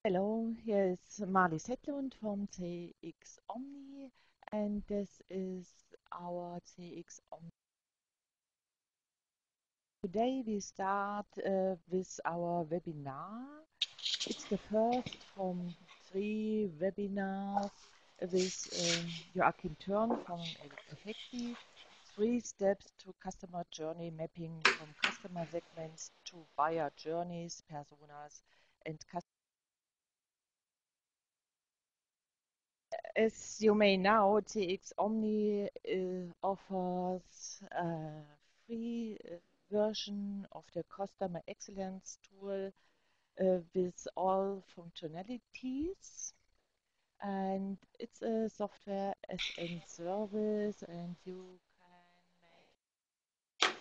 Hello, here is Marlies Hedlund from CX Omni, and this is our CX Omni. Today we start with our webinar. It's the first from 3 webinars with Joachim Thörn from Effecti, 3 steps to customer journey mapping from customer segments to buyer journeys, personas, and customers. As you may know, TX Omni offers a free version of the Customer Excellence tool with all functionalities. And it's a software as a service, and you can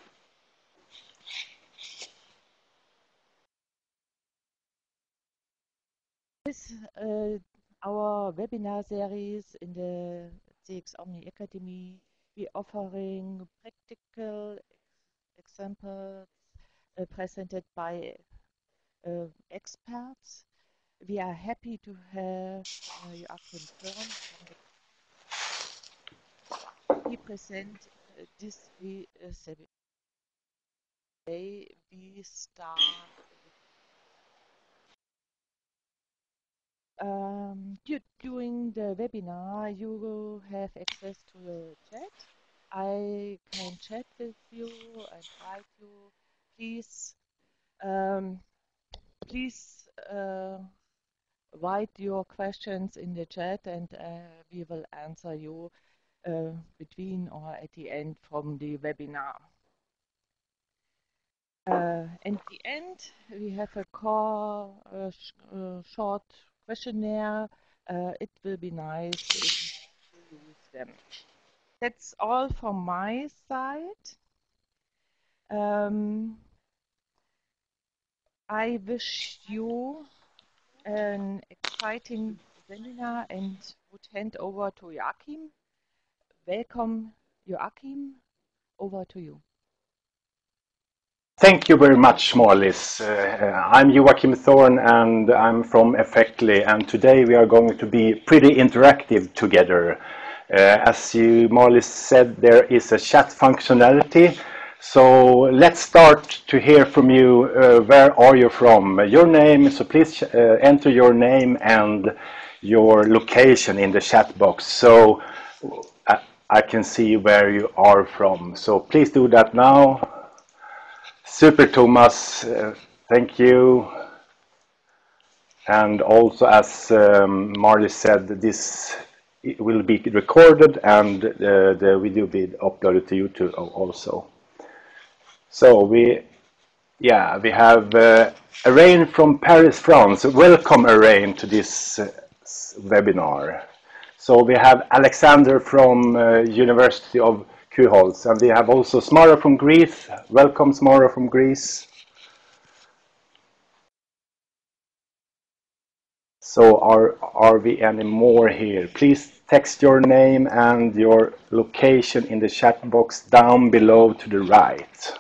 make this our webinar series in the CX Omni Academy. We're offering practical examples presented by experts. We are happy to have Joachim Thörn. He present this today. We start. During the webinar, you will have access to the chat. I can chat with you and write you. Please, please write your questions in the chat, and we will answer you between or at the end from the webinar. At the end, we have a short questionnaire. It will be nice if you use them. That's all from my side. I wish you an exciting seminar and would hand over to Joachim. Welcome, Joachim. Over to you. Thank you very much, Marlies. I'm Joachim Thorn and I'm from Effectly, and today we are going to be pretty interactive together. As Marlies said, there is a chat functionality. So let's start to hear from you. Where are you from? Your name, so please enter your name and your location in the chat box so I can see where you are from. So please do that now. Super, Thomas, thank you. And also, as Marlies said, this will be recorded and the video will be uploaded to YouTube also. So we have Arain from Paris, France. Welcome, Arain, to this webinar. So we have Alexander from University of Kuholz, and we have also Smara from Greece. Welcome, Smara from Greece. So are we any more here? Please text your name and your location in the chat box down below to the right.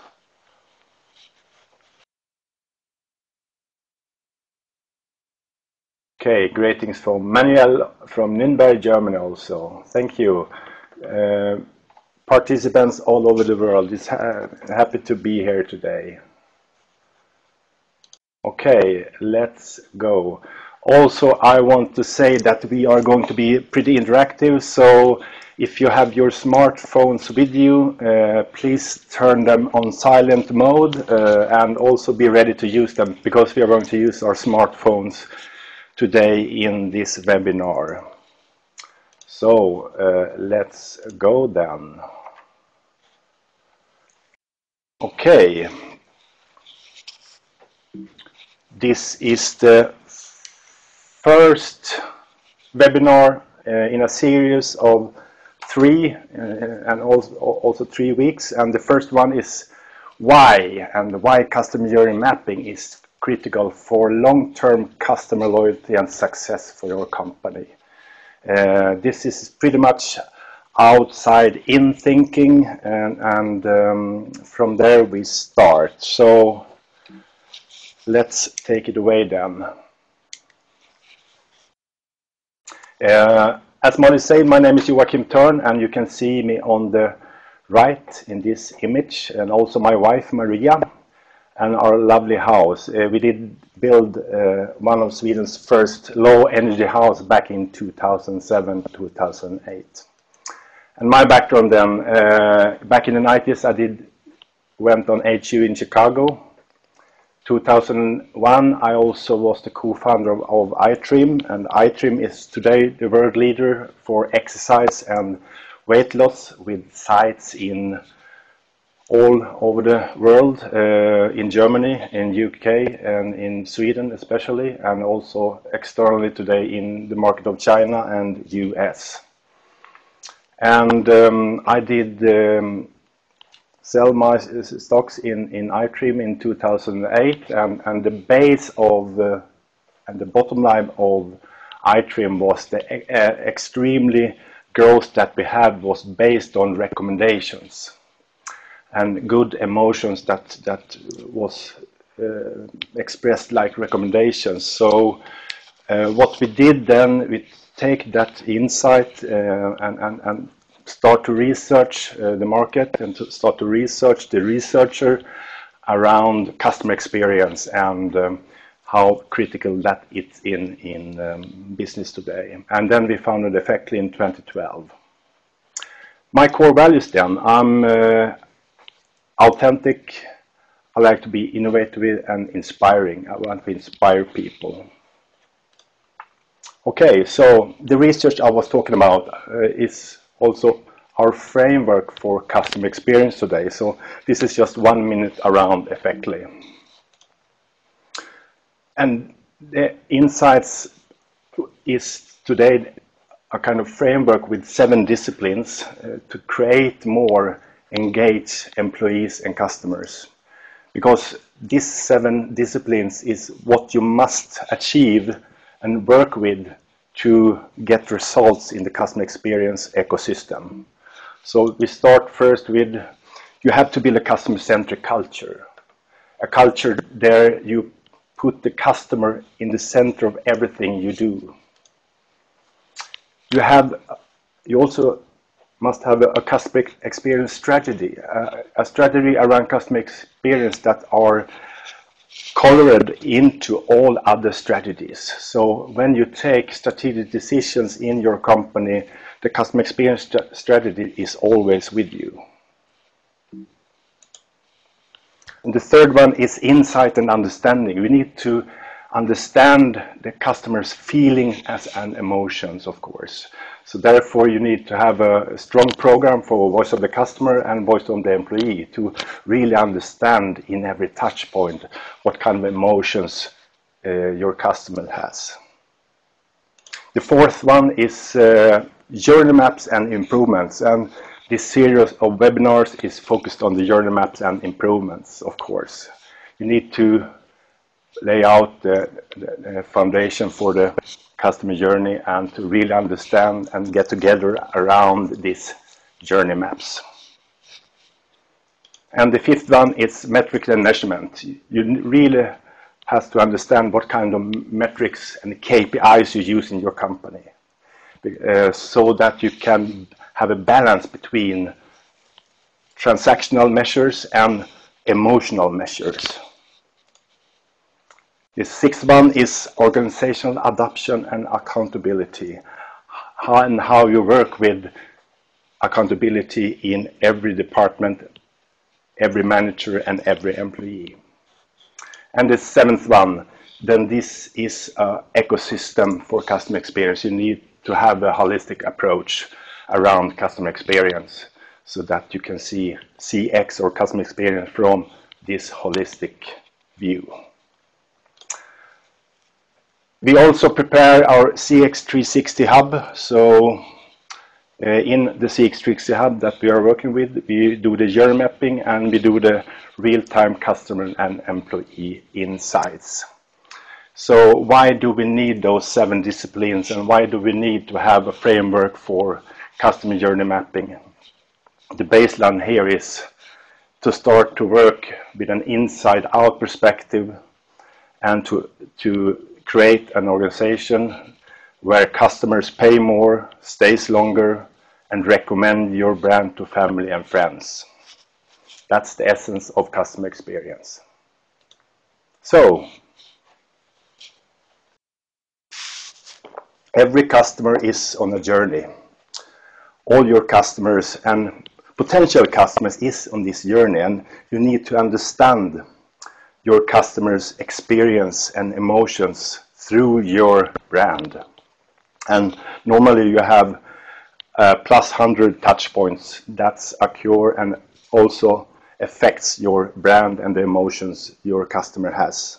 Okay, greetings from Manuel from Nürnberg, Germany also. Thank you. Participants all over the world is happy to be here today. Okay, let's go. Also, I want to say that we are going to be pretty interactive, so if you have your smartphones with you, please turn them on silent mode and also be ready to use them, because we are going to use our smartphones today in this webinar. So let's go then. Okay. This is the first webinar in a series of 3 and also 3 weeks, and the first one is why customer journey mapping is critical for long-term customer loyalty and success for your company. This is pretty much outside in thinking, and from there we start. So let's take it away then. As Molly said, my name is Joachim Thörn, and you can see me on the right in this image, and also my wife Maria, and our lovely house. We did build one of Sweden's first low-energy house back in 2007-2008. And my background then, back in the 90s, went on HU in Chicago. 2001, I also was the co-founder of iTrim, and iTrim is today the world leader for exercise and weight loss, with sites in all over the world, in Germany, in UK, and in Sweden especially, and also externally today in the market of China and US. And I did sell my stocks in iTrim in 2008, and the base of and the bottom line of iTrim was the extremely growth that we had was based on recommendations and good emotions that was expressed like recommendations. So what we did then, we take that insight and start to research the market and to start to research the researcher around customer experience and how critical that is in business today. And then we founded Effectly in 2012. My core values then, I'm authentic, I like to be innovative and inspiring. I want to inspire people. Okay, so the research I was talking about is also our framework for customer experience today. So this is just 1 minute around Effectly. And the insights is today a kind of framework with 7 disciplines to create more engaged employees and customers. Because these 7 disciplines is what you must achieve and work with to get results in the customer experience ecosystem. So we start first with, you have to build a customer-centric culture. A culture there you put the customer in the center of everything you do. You also must have a customer experience strategy, a strategy around customer experience that are colored into all other strategies. So when you take strategic decisions in your company, the customer experience strategy is always with you. And the third one is insight and understanding. We need to understand the customer's feeling and emotions, of course. So therefore you need to have a strong program for voice of the customer and voice of the employee to really understand in every touch point what kind of emotions your customer has. The fourth one is journey maps and improvements. And this series of webinars is focused on the journey maps and improvements, of course. You need to lay out the foundation for the customer journey and to really understand and get together around these journey maps. And the fifth one is metrics and measurement. You really have to understand what kind of metrics and KPIs you use in your company, so that you can have a balance between transactional measures and emotional measures. The sixth one is organizational adoption and accountability. How you work with accountability in every department, every manager and every employee. And the seventh one, then this is an ecosystem for customer experience. You need to have a holistic approach around customer experience so that you can see CX or customer experience from this holistic view. We also prepare our CX 360 hub. So in the CX 360 hub that we are working with, we do the journey mapping and we do the real-time customer and employee insights. So why do we need those 7 disciplines and why do we need to have a framework for customer journey mapping? The baseline here is to start to work with an inside-out perspective and to create an organization where customers pay more, stays longer, and recommend your brand to family and friends. That's the essence of customer experience. So, every customer is on a journey. All your customers and potential customers is on this journey, and you need to understand your customers' experience and emotions through your brand. And normally you have plus 100 touch points that occur and also affects your brand and the emotions your customer has.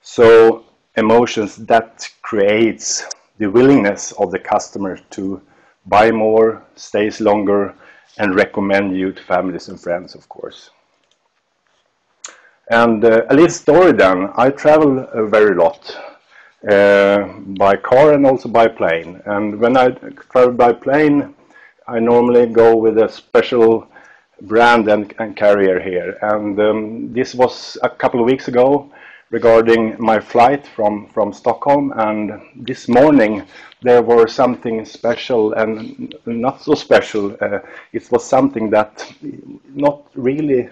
So emotions that creates the willingness of the customer to buy more, stays longer, and recommend you to families and friends, of course. And a little story then. I travel a very lot by car and also by plane. And when I travel by plane, I normally go with a special brand and carrier here. And this was a couple of weeks ago regarding my flight from Stockholm. And this morning there was something special and not so special. It was something that not really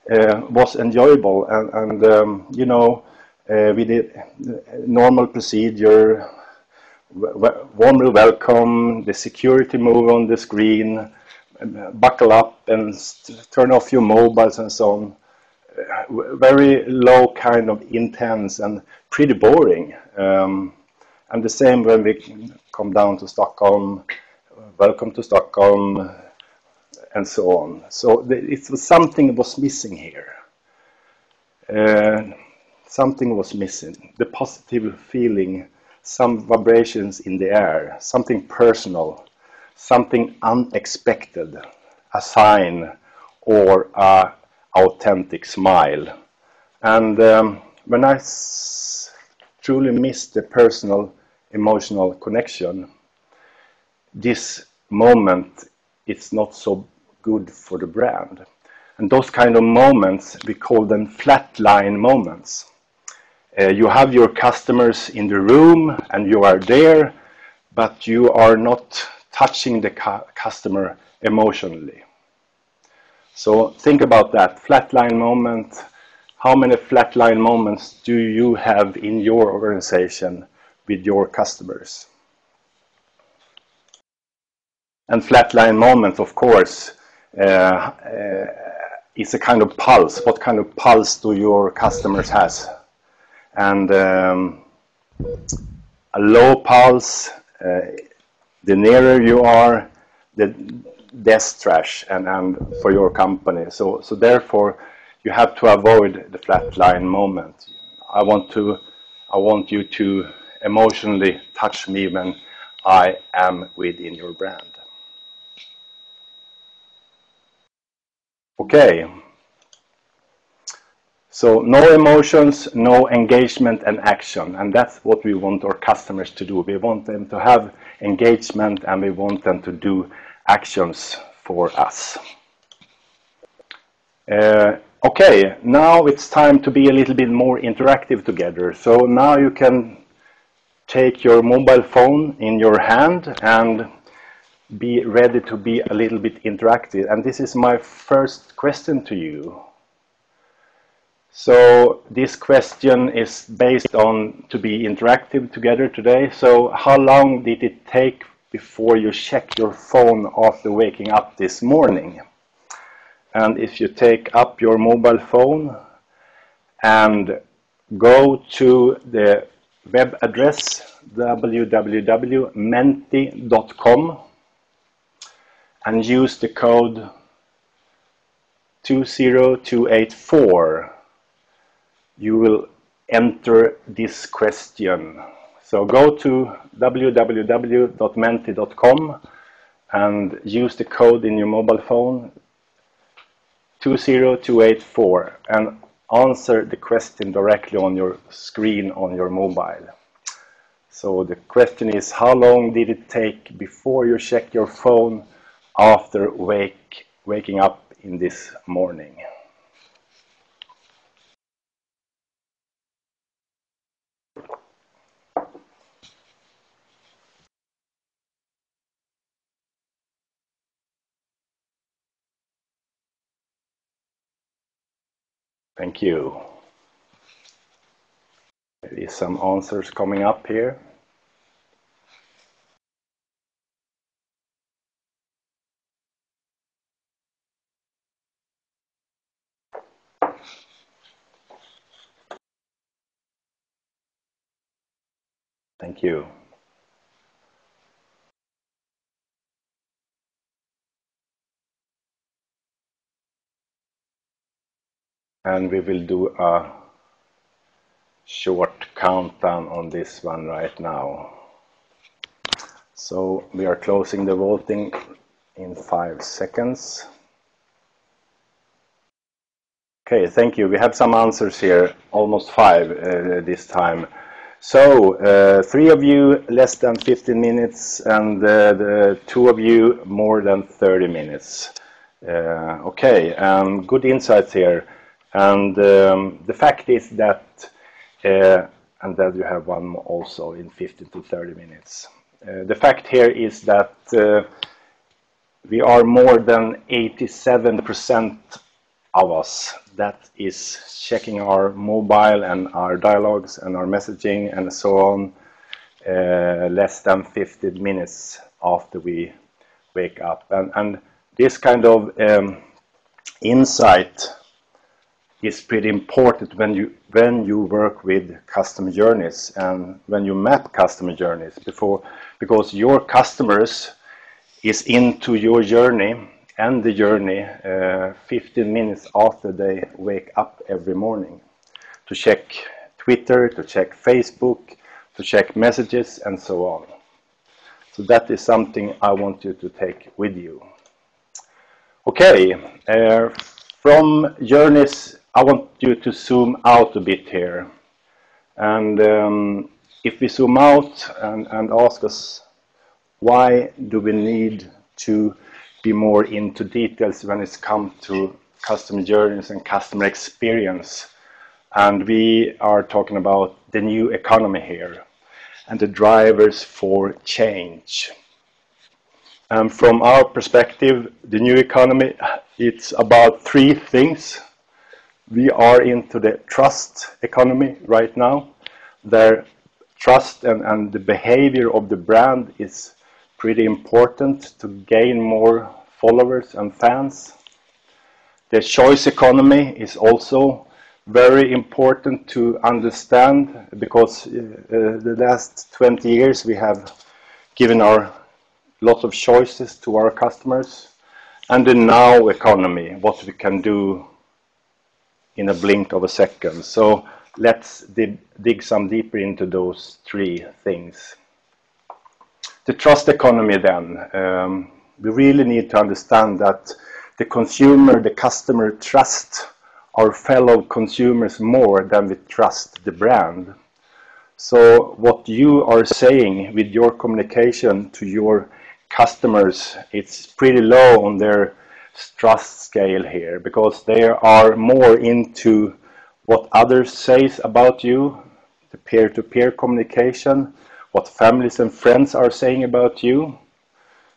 was enjoyable, and you know, we did normal procedure, warmly welcome, the security move on the screen, buckle up and turn off your mobiles and so on. Very low kind of intense and pretty boring. And the same when we come down to Stockholm, welcome to Stockholm, and so on. So it was something was missing here. Something was missing. The positive feeling, some vibrations in the air, something personal, something unexpected, a sign or a authentic smile. And when I truly missed the personal emotional connection, this moment is not so good for the brand. And those kind of moments, we call them flatline moments. You have your customers in the room and you are there, but you are not touching the customer emotionally. So think about that, flatline moment. How many flatline moments do you have in your organization with your customers? And flatline moment, of course, is a kind of pulse. What kind of pulse do your customers has? And a low pulse, the nearer you are, the less trash and for your company. So therefore, you have to avoid the flatline moment. I want you to emotionally touch me when I am within your brand. Okay. So no emotions, no engagement and action. And that's what we want our customers to do. We want them to have engagement and we want them to do actions for us. Okay, now it's time to be a little bit more interactive together. So now you can take your mobile phone in your hand and be ready to be a little bit interactive. And this is my first question to you. So this question is based on to be interactive together today. So how long did it take before you checked your phone after waking up this morning? And if you take up your mobile phone and go to the web address www.menti.com and use the code 20284, you will enter this question. So go to www.menti.com and use the code in your mobile phone 20284 and answer the question directly on your screen on your mobile. So the question is, how long did it take before you checked your phone after waking up in this morning? Thank you. There is some answers coming up here. Thank you. And we will do a short countdown on this one right now. So we are closing the voting in 5 seconds. Okay, thank you. We have some answers here, almost 5 this time. So 3 of you less than 15 minutes, and the 2 of you more than 30 minutes. Okay, good insights here. And the fact is that, and then you have one also in 15 to 30 minutes. The fact here is that we are more than 87% of us that is checking our mobile and our dialogues and our messaging and so on less than 15 minutes after we wake up. And this kind of insight is pretty important when you work with customer journeys and when you map customer journeys, because your customers is into your journey and the journey 15 minutes after they wake up every morning to check Twitter, to check Facebook, to check messages and so on. So that is something I want you to take with you. Okay, from journeys I want you to zoom out a bit here, and if we zoom out and ask us, why do we need to be more into details when it's come to customer journeys and customer experience? And we are talking about the new economy here and the drivers for change. And from our perspective, the new economy, it's about 3 things. We are into the trust economy right now. Their trust and the behavior of the brand is pretty important to gain more followers and fans. The choice economy is also very important to understand, because the last 20 years we have given our lots of choices to our customers. And the now economy, what we can do in a blink of a second. So let's dig some deeper into those 3 things. The trust economy then, we really need to understand that the consumer, the customer trust our fellow consumers more than we trust the brand. So what you are saying with your communication to your customers, it's pretty low on their trust scale here, because they are more into what others say about you, the peer-to-peer communication, what families and friends are saying about you.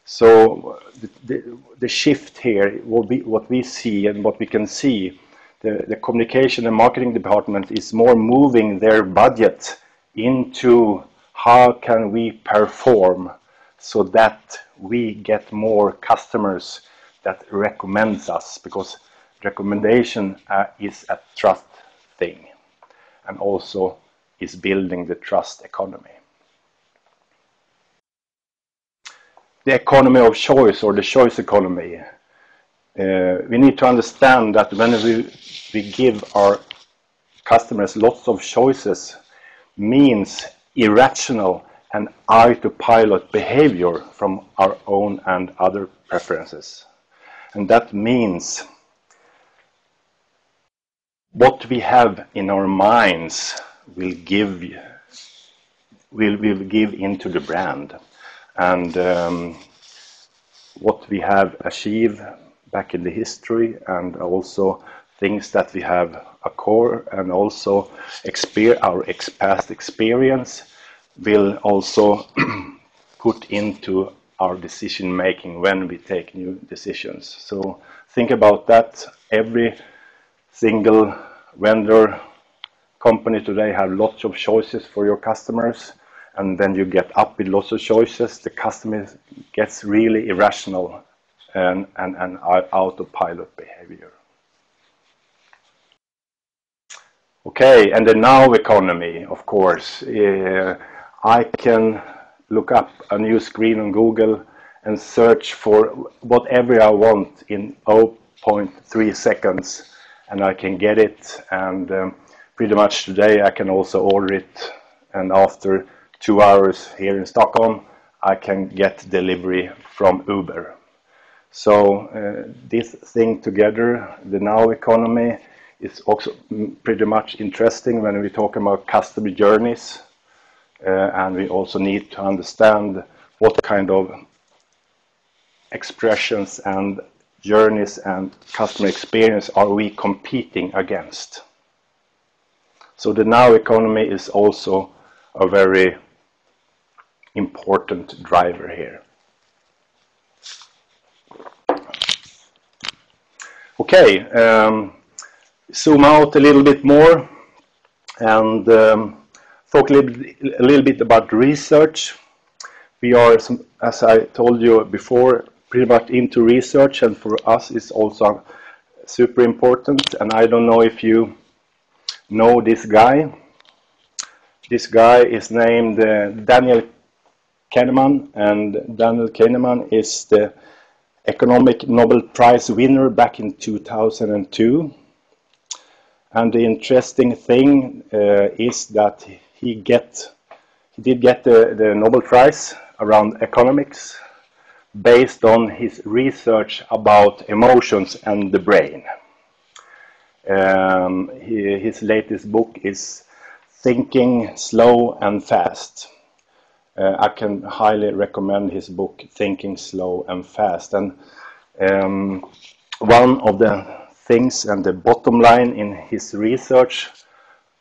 So the shift here will be what we see and what we can see. The communication and marketing department is more moving their budget into how can we perform so that we get more customers that recommends us, because recommendation is a trust thing and also is building the trust economy. The economy of choice, or the choice economy, we need to understand that when we give our customers lots of choices, means irrational and autopilot behavior from our own and other preferences. And that means what we have in our minds will give into the brand. And what we have achieved back in the history, and also things that we have acquired, and also our past experience will also put into our decision making when we take new decisions. So think about that. Every single vendor company today have lots of choices for your customers, and then you get up with lots of choices, the customer gets really irrational and autopilot behavior. Okay, and the now economy, of course. I can look up a new screen on Google and search for whatever I want in 0.3 seconds, and I can get it. And pretty much today I can also order it, and after 2 hours here in Stockholm I can get delivery from Uber. So this thing together, the now economy, is also pretty much interesting when we talk about customer journeys, and we also need to understand what kind of expressions and journeys and customer experience are we competing against. So the now economy is also a very important driver here. Okay, zoom out a little bit more and talk a little bit about research. We are, as I told you before, pretty much into research, and for us it's also super important. And I don't know if you know this guy. This guy is named Daniel Kahneman, and Daniel Kahneman is the Economic Nobel Prize winner back in 2002. And the interesting thing is that he did get the Nobel Prize around economics based on his research about emotions and the brain. His latest book is Thinking Slow and Fast. I can highly recommend his book Thinking Slow and Fast. And one of the things and the bottom line in his research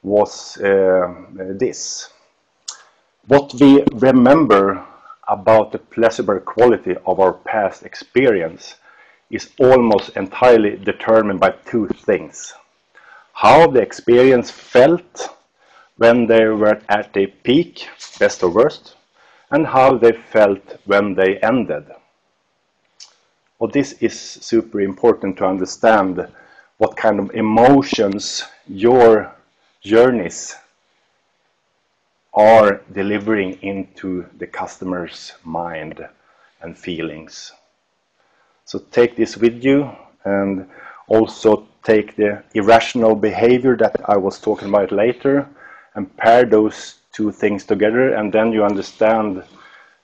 was this. What we remember about the pleasurable quality of our past experience is almost entirely determined by two things: how the experience felt when they were at their peak, best or worst, and how they felt when they ended. Well, this is super important to understand what kind of emotions your journeys are delivering into the customer's mind and feelings. So take this with you, and also take the irrational behavior that I was talking about later and pair those two things together, and then you understand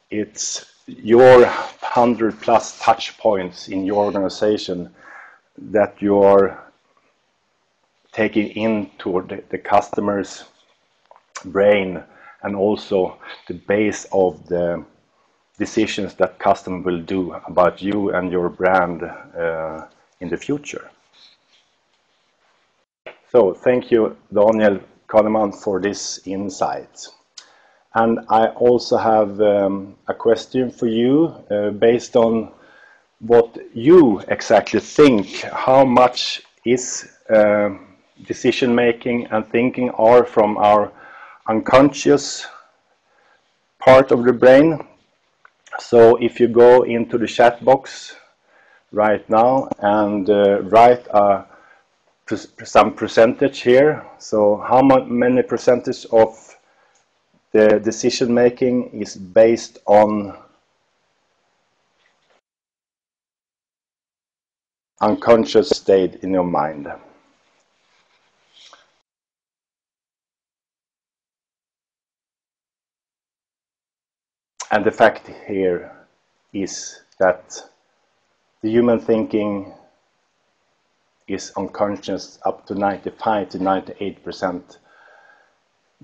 it's your 100+ touch points in your organization that you are taking into the customer's brain, and also the base of the decisions that customer will do about you and your brand in the future. So thank you, Daniel Kahneman, for this insight. And I also have a question for you based on what you exactly think. How much is decision making and thinking are from our unconscious part of the brain? So if you go into the chat box right now and write some percentage here. So how many percentage of the decision making is based on unconscious state in your mind? And the fact here is that the human thinking is unconscious up to 95 to 98%,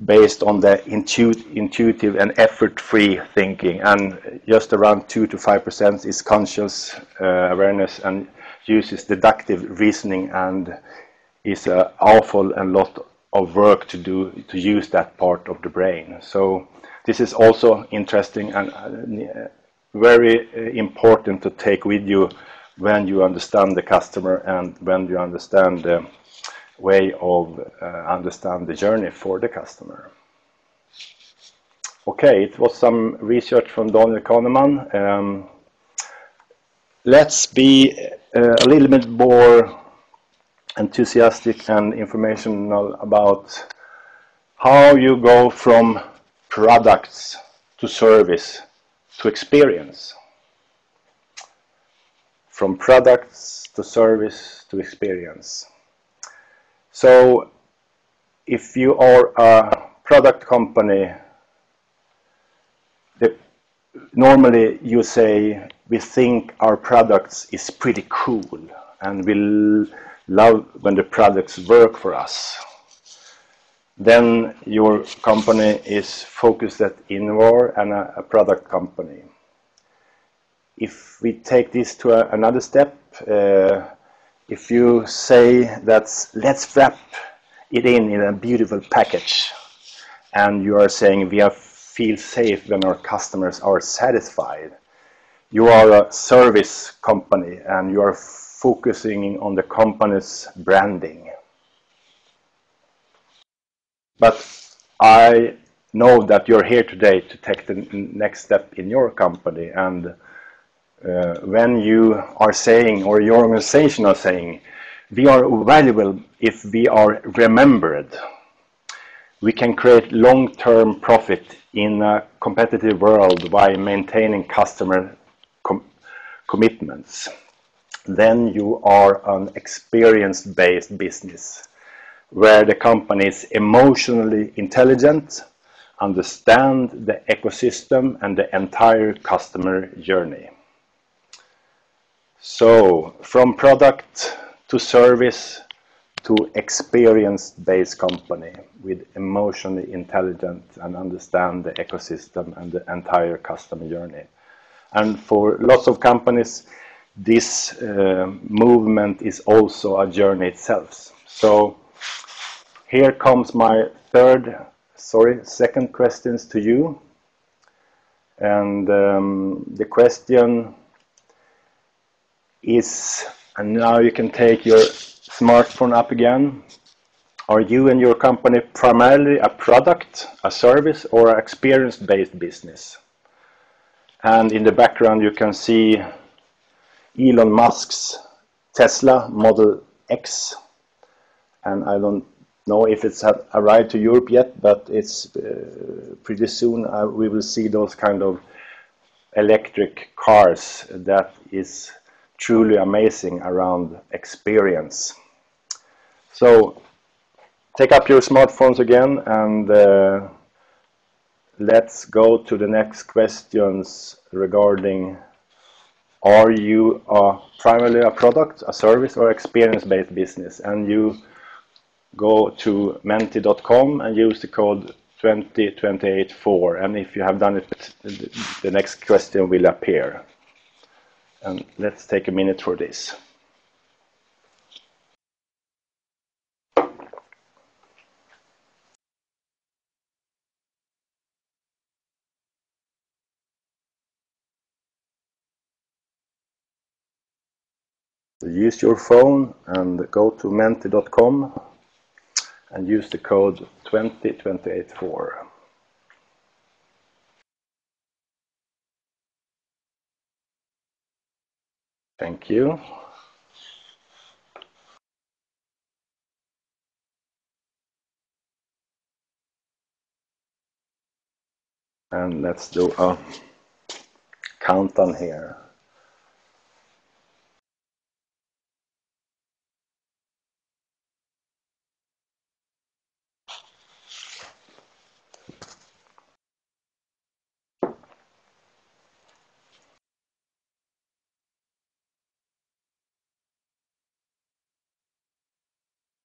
based on the intuitive and effort-free thinking, and just around 2 to 5% is conscious awareness and uses deductive reasoning, and is an awful and lot of work to do to use that part of the brain. So this is also interesting and very important to take with you when you understand the customer and when you understand way of understand the journey for the customer. Okay, it was some research from Donna Kahneman. Let's be a little bit more enthusiastic and informational about how you go from products to service to experience. From products to service to experience. So if you are a product company, normally you say we think our products is pretty cool and we love when the products work for us. Then your company is focused at inward and a product company. If we take this to another step, if you say that let's wrap it in a beautiful package, and you are saying we feel safe when our customers are satisfied, you are a service company and you are focusing on the company's branding. But I know that you're here today to take the next step in your company, and when you are saying, or your organization are saying, we are valuable if we are remembered, we can create long-term profit in a competitive world by maintaining customer commitments, then you are an experience-based business where the company is emotionally intelligent, understand the ecosystem and the entire customer journey. So from product to service to experience-based company with emotionally intelligent and understand the ecosystem and the entire customer journey. And for lots of companies, this movement is also a journey itself. So here comes my second questions to you. And the question is, and now you can take your smartphone up again. Are you and your company primarily a product, a service, or an experience-based business? And in the background you can see Elon Musk's Tesla Model X. And I don't know if it's arrived to Europe yet, but it's pretty soon we will see those kind of electric cars that is truly amazing around experience. So take up your smartphones again and let's go to the next questions regarding, are you primarily a product, a service, or experience-based business? And you go to menti.com and use the code 20284, and if you have done it, the next question will appear. And let's take a minute for this. Use your phone and go to menti.com and use the code 20284. Thank you. And let's do a countdown here.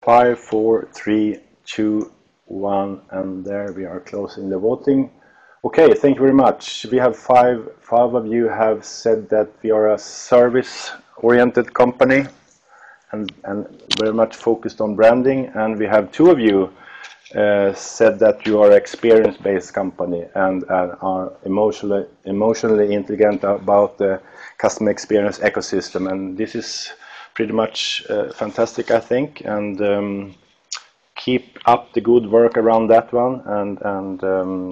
Five, four, three, two, one, and there we are closing the voting. Okay, thank you very much. We have five of you have said that we are a service-oriented company and very much focused on branding, and we have two of you said that you are an experience-based company and are emotionally intelligent about the customer experience ecosystem, and this is pretty much fantastic, I think. And keep up the good work around that one, and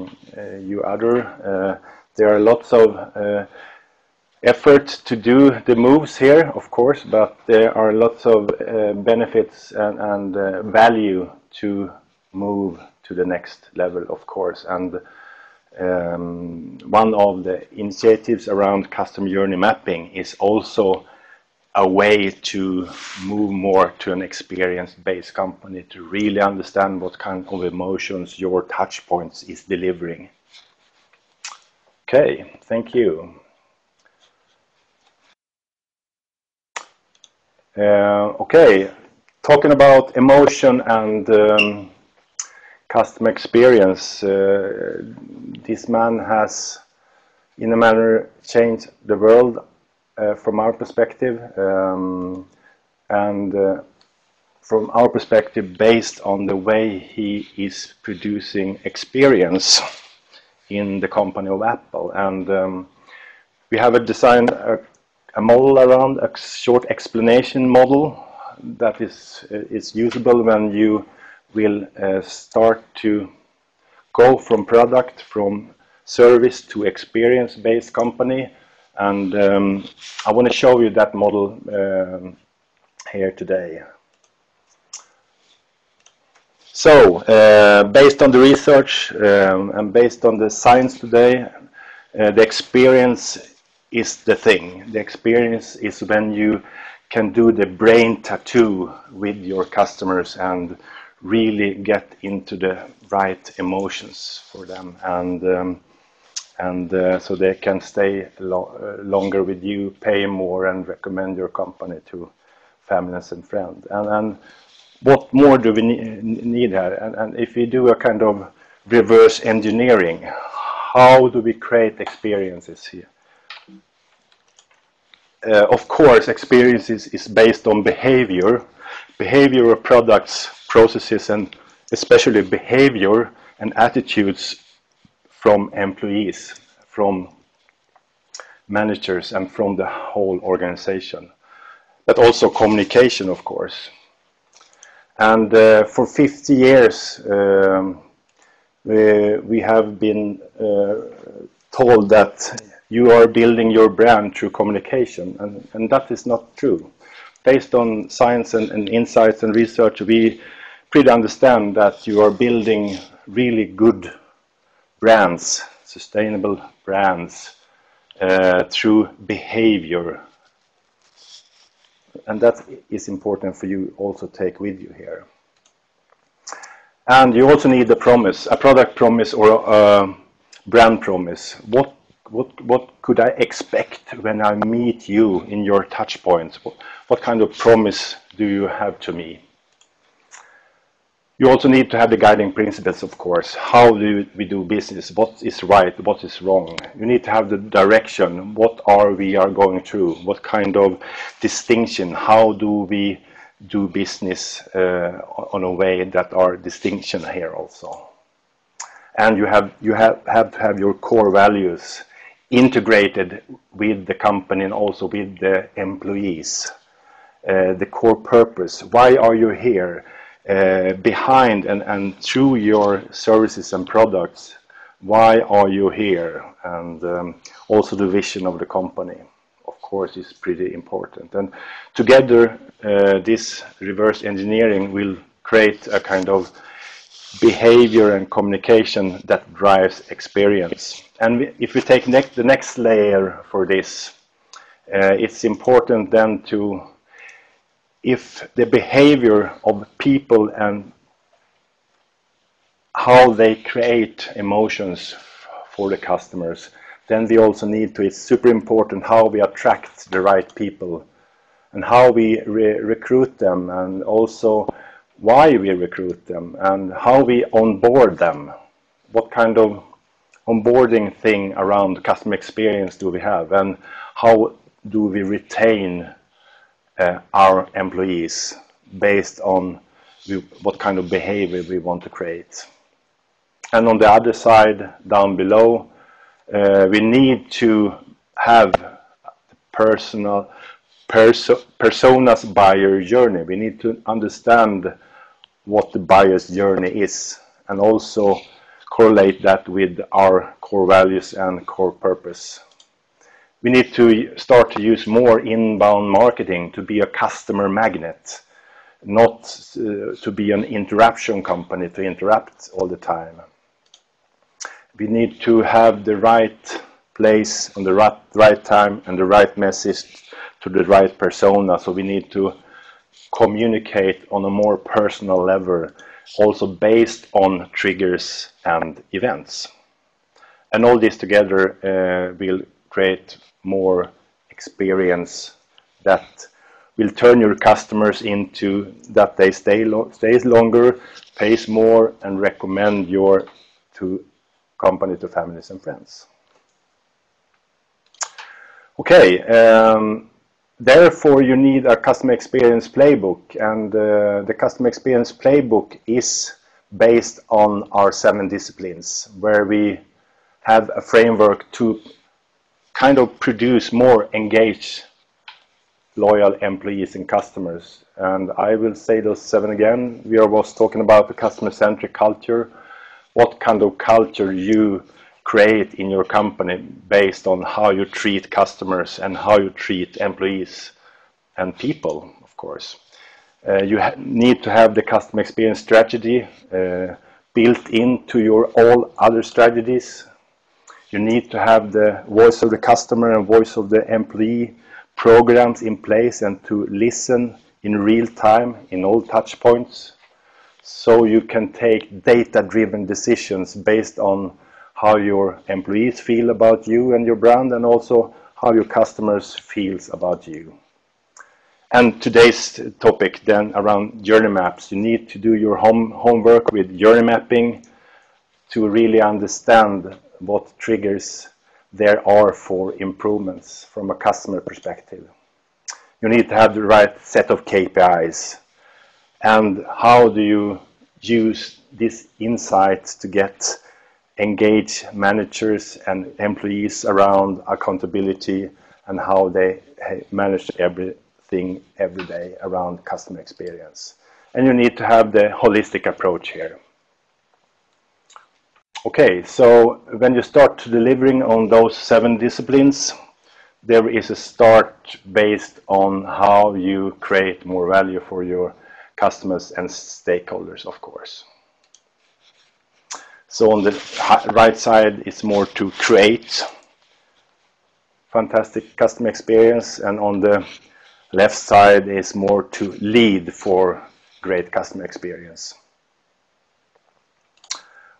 you other. There are lots of effort to do the moves here, of course, but there are lots of benefits and value to move to the next level, of course. And one of the initiatives around customer journey mapping is also a way to move more to an experience-based company to really understand what kind of emotions your touch points is delivering. Okay, thank you. Okay, talking about emotion and customer experience, this man has in a manner changed the world from our perspective, and from our perspective based on the way he is producing experience in the company of Apple. And we have designed a model around, a short explanation model that is usable when you will start to go from product, from service to experience-based company. And I want to show you that model here today. So, based on the research and based on the science today, the experience is the thing. The experience is when you can do the brain tattoo with your customers and really get into the right emotions for them, and so they can stay longer with you, pay more, and recommend your company to families and friends. And what more do we need here? And if we do a kind of reverse engineering, how do we create experiences here? Of course, experiences is based on behavior of products, processes, and especially behavior and attitudes from employees, from managers, and from the whole organization. But also communication, of course. And for 50 years, we have been told that you are building your brand through communication, and that is not true. Based on science and insights and research, we pretty understand that you are building really good brands, sustainable brands, through behavior. And that is important for you also take with you here. And you also need a promise, a product promise or a brand promise. What could I expect when I meet you in your touch points? What kind of promise do you have to me? You also need to have the guiding principles, of course. How do we do business? What is right? What is wrong? You need to have the direction. What are we going through? What kind of distinction? How do we do business on a way that are distinction here also? And you have to have your core values integrated with the company and also with the employees. The core purpose. Why are you here? Behind and through your services and products, why are you here? And also the vision of the company, of course, is pretty important. And together, this reverse engineering will create a kind of behavior and communication that drives experience. And if we take the next layer for this, it's important then to, if the behavior of people and how they create emotions for the customers, then we also need to, it's super important how we attract the right people and how we recruit them, and also why we recruit them and how we onboard them. What kind of onboarding thing around customer experience do we have, and how do we retain our employees based on what kind of behavior we want to create. And on the other side, down below, we need to have personas buyer journey. We need to understand what the buyer's journey is, and also correlate that with our core values and core purpose. We need to start to use more inbound marketing to be a customer magnet, not to be an interruption company to interrupt all the time. We need to have the right place on the right time and the right message to the right persona. So we need to communicate on a more personal level, also based on triggers and events. And all this together will create more experience that will turn your customers into that they stays longer, pays more, and recommend your company to families and friends. Okay, therefore you need a customer experience playbook, and the customer experience playbook is based on our 7 disciplines, where we have a framework to kind of produce more engaged, loyal employees and customers. And I will say those 7 again. We was talking about the customer-centric culture, what kind of culture you create in your company based on how you treat customers and how you treat employees and people, of course. You need to have the customer experience strategy built into your all other strategies. You need to have the voice of the customer and voice of the employee programs in place, and to listen in real time in all touch points, so you can take data-driven decisions based on how your employees feel about you and your brand, and also how your customers feels about you. And today's topic then around journey maps. You need to do your homework with journey mapping to really understand what triggers there are for improvements from a customer perspective. You need to have the right set of KPIs. And how do you use these insights to get engaged managers and employees around accountability, and how they manage everything every day around customer experience? And you need to have the holistic approach here. Okay, so when you start delivering on those 7 disciplines, there is a start based on how you create more value for your customers and stakeholders, of course. So on the right side, it's more to create fantastic customer experience, and on the left side is more to lead for great customer experience.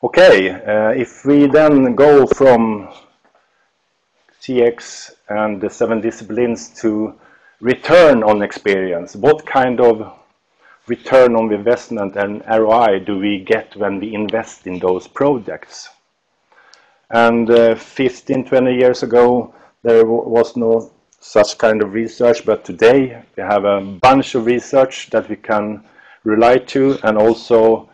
Okay, if we then go from CX and the 7 disciplines to return on experience, what kind of return on investment and ROI do we get when we invest in those projects? And 15, 20 years ago, there was no such kind of research, but today we have a bunch of research that we can rely to, and also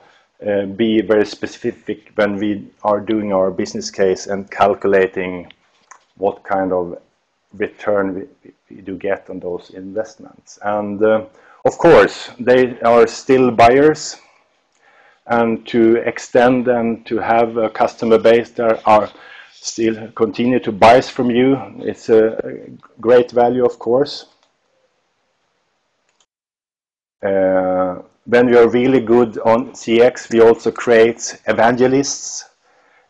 be very specific when we are doing our business case and calculating what kind of return we do get on those investments. And of course, they are still buyers, and to extend and to have a customer base that are still continue to buy from you, it's a great value, of course. When we are really good on CX, we also create evangelists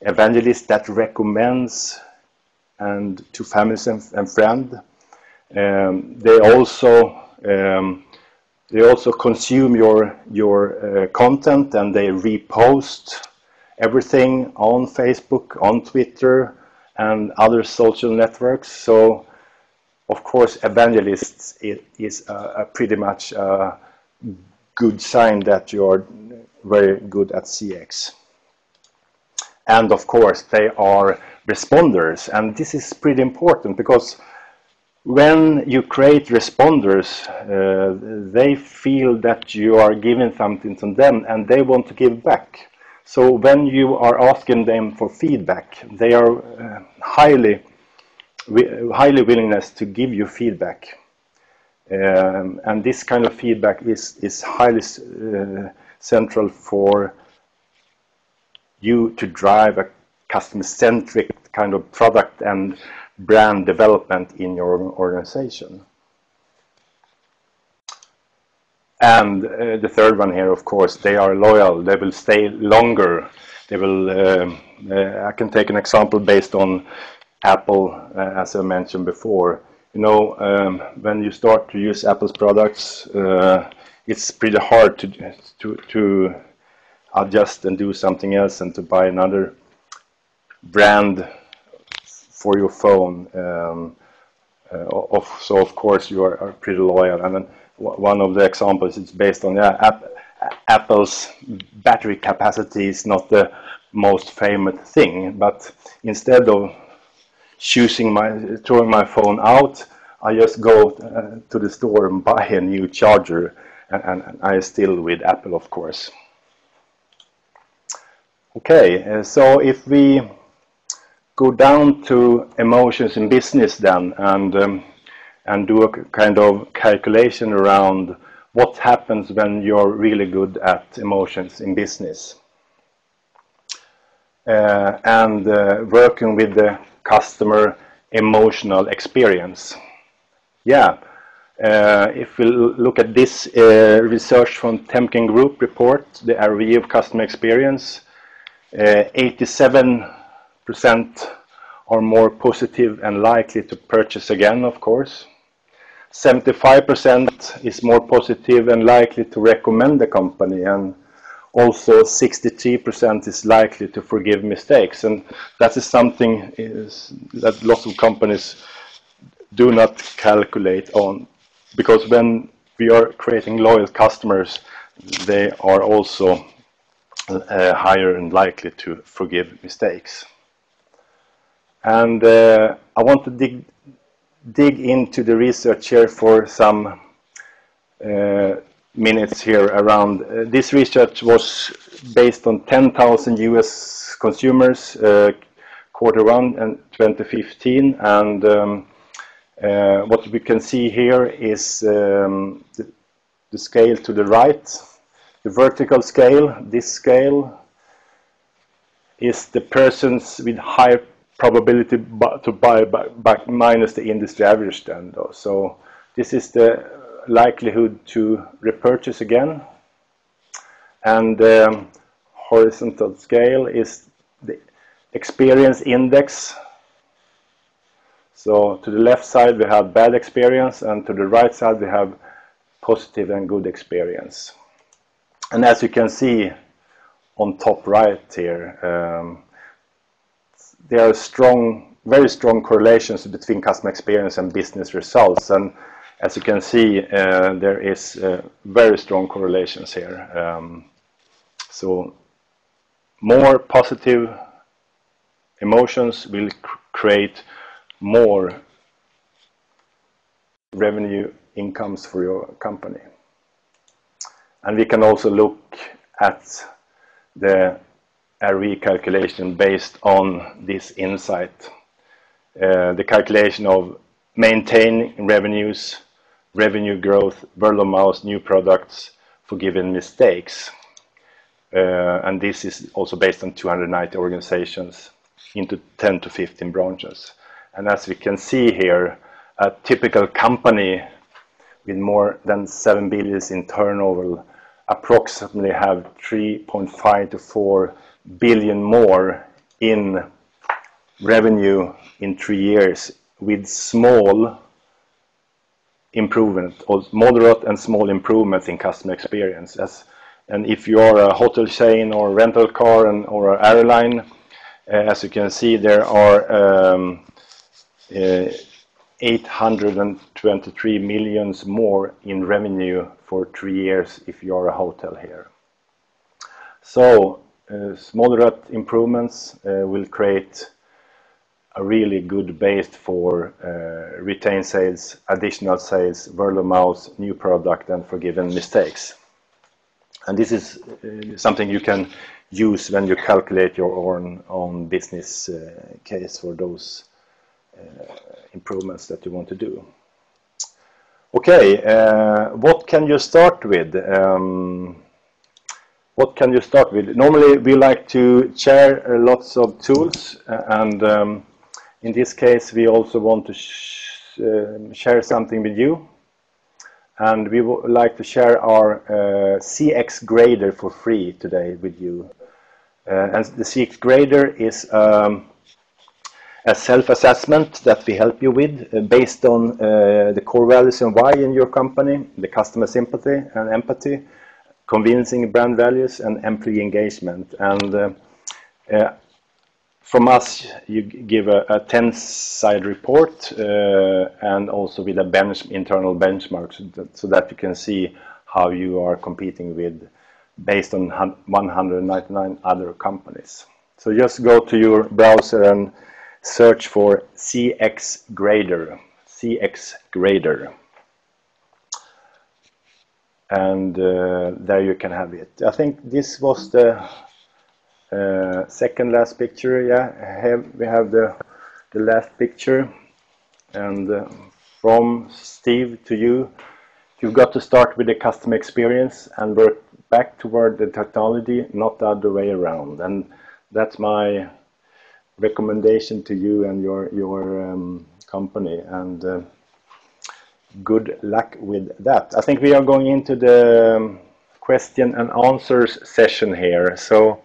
that recommends and to families and friends. They also consume your content, and they repost everything on Facebook, on Twitter, and other social networks. So, of course, evangelists is pretty much a good sign that you are very good at CX. And of course, they are responders, and this is pretty important, because when you create responders, they feel that you are giving something to them, and they want to give back. So when you are asking them for feedback, they are highly willingness to give you feedback. And this kind of feedback is highly central for you to drive a customer-centric kind of product and brand development in your organization. And the third one here, of course, they are loyal. They will stay longer. They will. I can take an example based on Apple, as I mentioned before. You know, when you start to use Apple's products, it's pretty hard to adjust and do something else and to buy another brand for your phone. So of course you are pretty loyal. And then one of the examples is based on Apple's battery capacity is not the most famous thing, but instead of throwing my phone out, I just go to the store and buy a new charger, and I still with Apple, of course. Okay, so if we go down to emotions in business then, and do a kind of calculation around what happens when you're really good at emotions in business, and working with the customer emotional experience. Yeah, if we look at this research from Temkin Group report, the ROE of customer experience, 87% are more positive and likely to purchase again, of course. 75% is more positive and likely to recommend the company, and also 63% is likely to forgive mistakes. And that is something that lots of companies do not calculate on, because when we are creating loyal customers, they are also higher and likely to forgive mistakes. And I want to dig into the research here for some minutes here around. This research was based on 10,000 US consumers, Q1 and 2015, and what we can see here is the scale to the right. The vertical scale, this scale, is the persons with high probability to buy back minus the industry average then, though. So this is the likelihood to repurchase again. And the horizontal scale is the experience index. So to the left side we have bad experience, and to the right side we have positive and good experience. And as you can see on top right here, there are very strong correlations between customer experience and business results. And as you can see, there is very strong correlations here. So more positive emotions will create more revenue incomes for your company. And we can also look at the ROE calculation based on this insight. The calculation of maintaining revenues, revenue growth, word of mouth, new products, forgiven mistakes. And this is also based on 290 organizations into 10 to 15 branches. And as we can see here, a typical company with more than 7 billion in turnover approximately have 3.5 to 4 billion more in revenue in 3 years, with small improvement, or moderate and small improvements in customer experience. And if you are a hotel chain or rental car or an airline, as you can see, there are 823 million more in revenue for 3 years if you are a hotel here. So moderate improvements will create a really good base for retained sales, additional sales, word of mouth, new product, and forgiven mistakes. And this is something you can use when you calculate your own business case for those improvements that you want to do. Okay, what can you start with? what can you start with? Normally we like to share lots of tools, and in this case we also want to share something with you, and we would like to share our CX grader for free today with you. And the CX grader is a self-assessment that we help you with based on the core values and why in your company, the customer sympathy and empathy, convincing brand values, and employee engagement. And from us, you give a 10-side report and also with a internal benchmark so that you can see how you are competing with based on 199 other companies. So just go to your browser and search for CX Grader, CX Grader. And there you can have it. I think this was the second last picture. Yeah, we have the last picture. And from Steve to you, you've got to start with the customer experience and work back toward the technology, not the other way around. And that's my recommendation to you and your company. And good luck with that. I think we are going into the question and answers session here. So